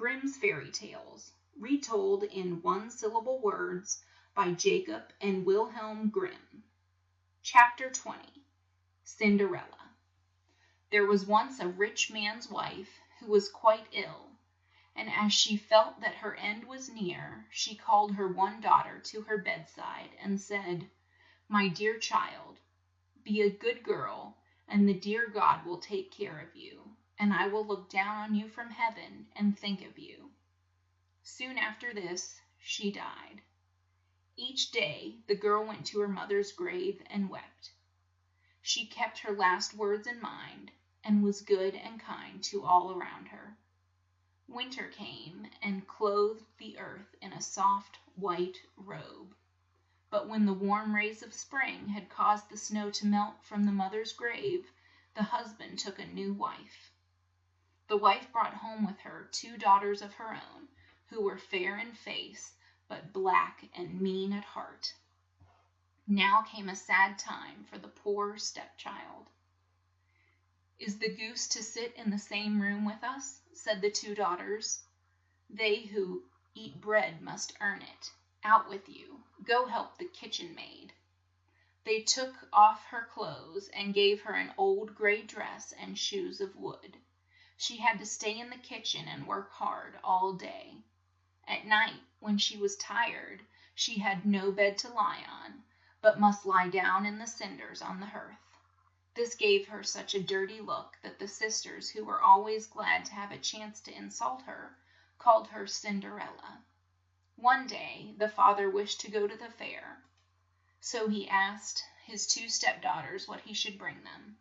Grimm's Fairy Tales, retold in one-syllable words by Jacob and Wilhelm Grimm. Chapter 20. Cinderella. There was once a rich man's wife who was quite ill, and as she felt that her end was near, she called her one daughter to her bedside and said, "My dear child, be a good girl, and the dear God will take care of you, and I will look down on you from heaven and think of you." Soon after this, she died. Each day the girl went to her mother's grave and wept. She kept her last words in mind and was good and kind to all around her. Winter came and clothed the earth in a soft white robe. But when the warm rays of spring had caused the snow to melt from the mother's grave, the husband took a new wife. The wife brought home with her 2 daughters of her own, who were fair in face, but black and mean at heart. Now came a sad time for the poor stepchild. "Is the goose to sit in the same room with us?" said the 2 daughters. "They who eat bread must earn it. Out with you. Go help the kitchen maid." They took off her clothes and gave her an old gray dress and shoes of wood. She had to stay in the kitchen and work hard all day. At night, when she was tired, she had no bed to lie on, but must lie down in the cinders on the hearth. This gave her such a dirty look that the sisters, who were always glad to have a chance to insult her, called her Cinderella. One day the father wished to go to the fair, so he asked his 2 stepdaughters what he should bring them.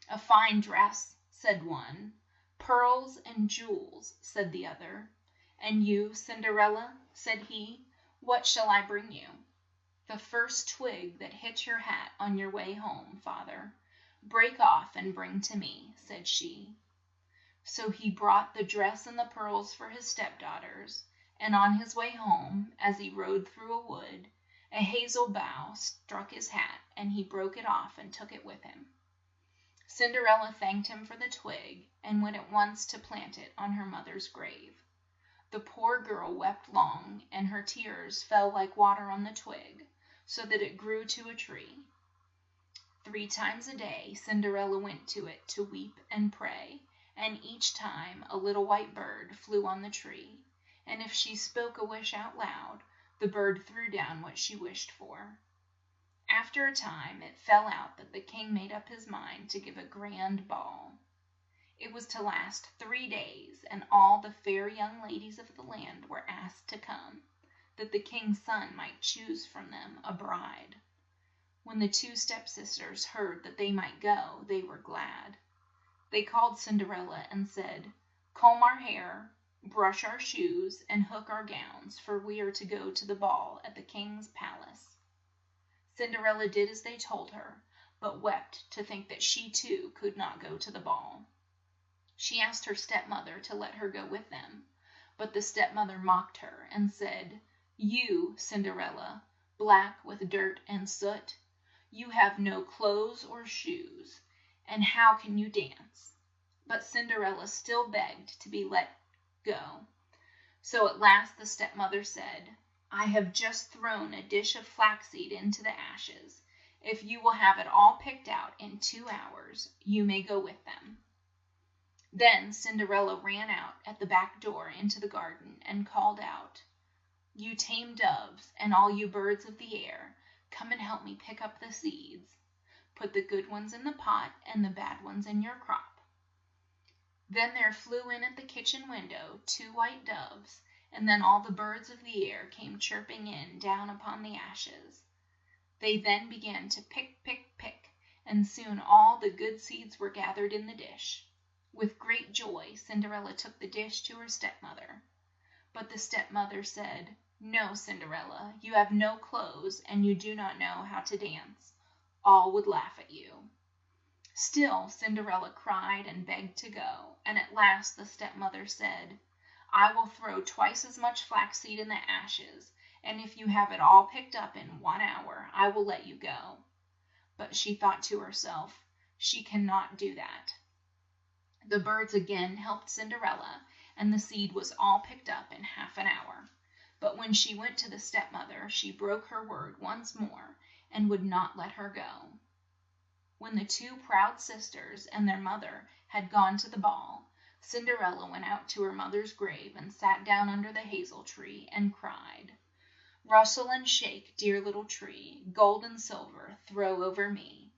"A fine dress," said one. "Pearls and jewels," said the other. "And you, Cinderella," said he, "what shall I bring you?" "The first twig that hits your hat on your way home, father. Break off and bring to me," said she. So he brought the dress and the pearls for his stepdaughters, and on his way home, as he rode through a wood, a hazel bough struck his hat, and he broke it off and took it with him. Cinderella thanked him for the twig, and went at once to plant it on her mother's grave. The poor girl wept long, and her tears fell like water on the twig, so that it grew to a tree. 3 times a day Cinderella went to it to weep and pray, and each time a little white bird flew on the tree, and if she spoke a wish out loud, the bird threw down what she wished for. After a time it fell out that the king made up his mind to give a grand ball. It was to last 3 days, and all the fair young ladies of the land were asked to come, that the king's son might choose from them a bride. When the 2 stepsisters heard that they might go, they were glad. They called Cinderella and said, "Comb our hair, brush our shoes, and hook our gowns, for we are to go to the ball at the king's palace." Cinderella did as they told her, but wept to think that she too could not go to the ball. She asked her stepmother to let her go with them, but the stepmother mocked her and said, "You, Cinderella, black with dirt and soot, you have no clothes or shoes, and how can you dance?" But Cinderella still begged to be let go. So at last the stepmother said, "I have just thrown a dish of flaxseed into the ashes. If you will have it all picked out in 2 hours, you may go with them." Then Cinderella ran out at the back door into the garden and called out, "You tame doves and all you birds of the air, come and help me pick up the seeds. Put the good ones in the pot and the bad ones in your crop." Then there flew in at the kitchen window 2 white doves, and then all the birds of the air came chirping in down upon the ashes. They then began to pick, pick, pick, and soon all the good seeds were gathered in the dish. With great joy Cinderella took the dish to her stepmother. But the stepmother said, "No, Cinderella, you have no clothes, and you do not know how to dance. All would laugh at you." Still Cinderella cried and begged to go, and at last the stepmother said, "I will throw twice as much flaxseed in the ashes, and if you have it all picked up in 1 hour, I will let you go." But she thought to herself, "She cannot do that." The birds again helped Cinderella, and the seed was all picked up in half an hour. But when she went to the stepmother, she broke her word once more, and would not let her go. When the two proud sisters and their mother had gone to the ball, Cinderella went out to her mother's grave and sat down under the hazel tree and cried, "Rustle and shake, dear little tree, gold and silver throw over me."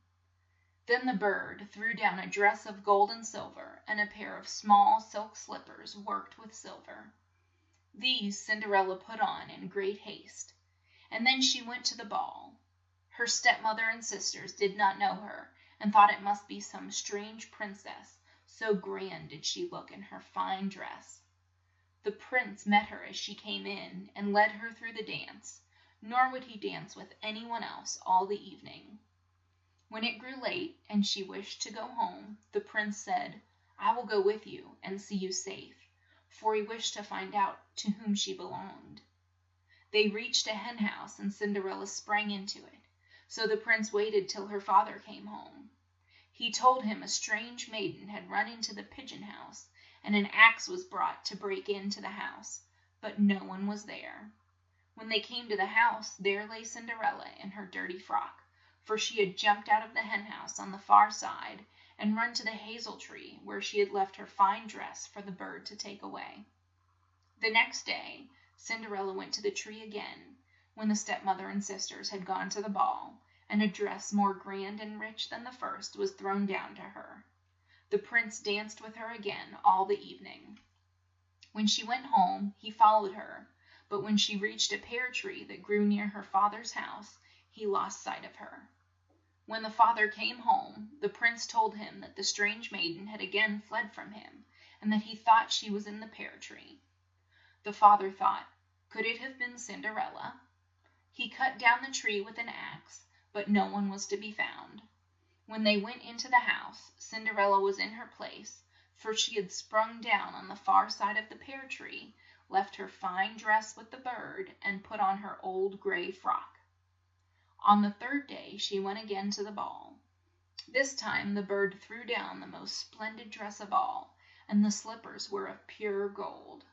Then the bird threw down a dress of gold and silver and a pair of small silk slippers worked with silver. These Cinderella put on in great haste, and then she went to the ball. Her stepmother and sisters did not know her, and thought it must be some strange princess, so grand did she look in her fine dress. The prince met her as she came in, and led her through the dance, nor would he dance with any one else all the evening. When it grew late, and she wished to go home, the prince said, "I will go with you, and see you safe," for he wished to find out to whom she belonged. They reached a hen house, and Cinderella sprang into it, so the prince waited till her father came home. He told him a strange maiden had run into the pigeon house, and an axe was brought to break into the house, but no one was there. When they came to the house, there lay Cinderella in her dirty frock, for she had jumped out of the hen house on the far side, and run to the hazel tree, where she had left her fine dress for the bird to take away. The next day, Cinderella went to the tree again, when the stepmother and sisters had gone to the ball, and a dress more grand and rich than the first was thrown down to her. The prince danced with her again all the evening. When she went home, he followed her, but when she reached a pear tree that grew near her father's house, he lost sight of her. When the father came home, the prince told him that the strange maiden had again fled from him, and that he thought she was in the pear tree. The father thought, could it have been Cinderella? He cut down the tree with an axe, but no one was to be found. When they went into the house, Cinderella was in her place, for she had sprung down on the far side of the pear tree, left her fine dress with the bird, and put on her old gray frock. On the third day she went again to the ball. This time the bird threw down the most splendid dress of all, and the slippers were of pure gold.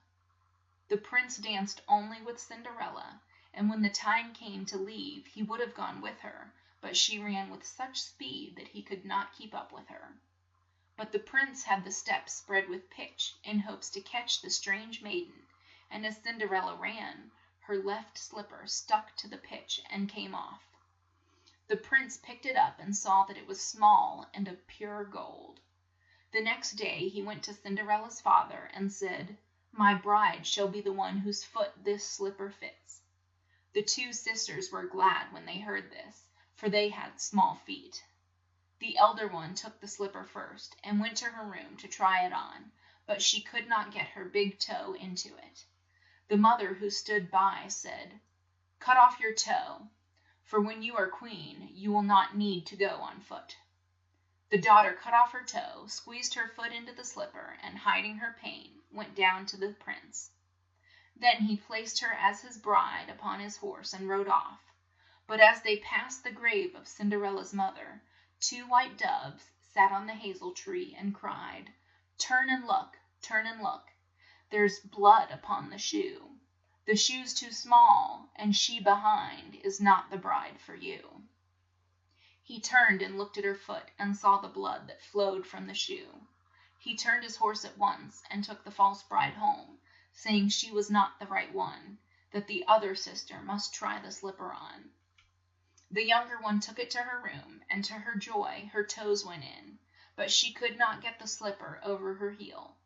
The prince danced only with Cinderella, and when the time came to leave he would have gone with her, but she ran with such speed that he could not keep up with her. But the prince had the steps spread with pitch, in hopes to catch the strange maiden, and as Cinderella ran, her left slipper stuck to the pitch and came off. The prince picked it up and saw that it was small and of pure gold. The next day he went to Cinderella's father and said, "My bride shall be the one whose foot this slipper fits." The two sisters were glad when they heard this, for they had small feet. The elder one took the slipper first, and went to her room to try it on, but she could not get her big toe into it. The mother, who stood by, said, "Cut off your toe, for when you are queen you will not need to go on foot." The daughter cut off her toe, squeezed her foot into the slipper, and hiding her pain, went down to the prince. Then he placed her as his bride upon his horse and rode off. But as they passed the grave of Cinderella's mother, two white doves sat on the hazel tree and cried, "Turn and look, turn and look. There's blood upon the shoe. The shoe's too small, and she behind is not the bride for you." He turned and looked at her foot, and saw the blood that flowed from the shoe. He turned his horse at once, and took the false bride home, saying she was not the right one, that the other sister must try the slipper on. The younger one took it to her room, and to her joy her toes went in, but she could not get the slipper over her heel.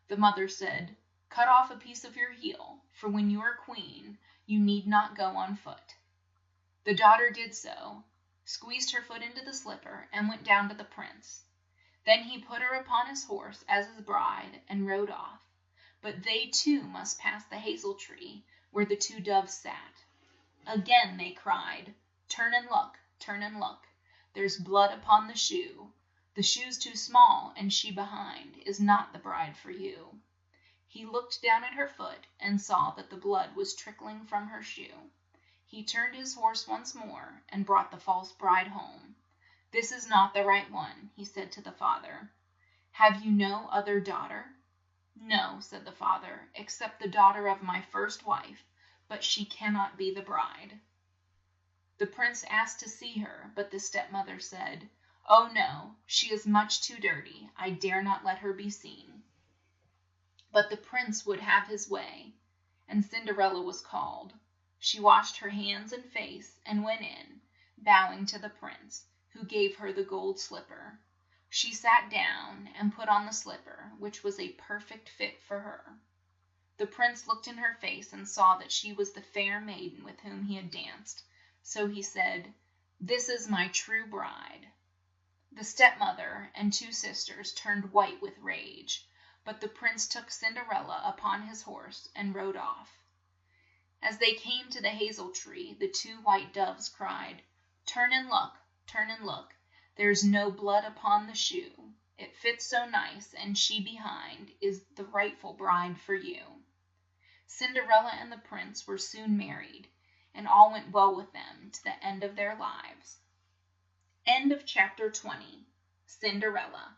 The mother said, "Cut off a piece of your heel, for when you are queen you need not go on foot." The daughter did so, squeezed her foot into the slipper, and went down to the prince. Then he put her upon his horse as his bride, and rode off. But they too must pass the hazel tree, where the two doves sat. Again they cried, "Turn and look, turn and look. There's blood upon the shoe. The shoe's too small, and she behind is not the bride for you." He looked down at her foot, and saw that the blood was trickling from her shoe. He turned his horse once more, and brought the false bride home. "This is not the right one," he said to the father. "Have you no other daughter?" "No," said the father, "except the daughter of my first wife, but she cannot be the bride." The prince asked to see her, but the stepmother said, "Oh, no, she is much too dirty. I dare not let her be seen." But the prince would have his way, and Cinderella was called. She washed her hands and face, and went in, bowing to the prince, who gave her the gold slipper. She sat down and put on the slipper, which was a perfect fit for her. The prince looked in her face and saw that she was the fair maiden with whom he had danced, so he said, "This is my true bride." The stepmother and two sisters turned white with rage, but the prince took Cinderella upon his horse and rode off. As they came to the hazel tree, the two white doves cried, "Turn and look, turn and look, there's no blood upon the shoe. It fits so nice, and she behind is the rightful bride for you." Cinderella and the prince were soon married, and all went well with them to the end of their lives. End of chapter 20. Cinderella.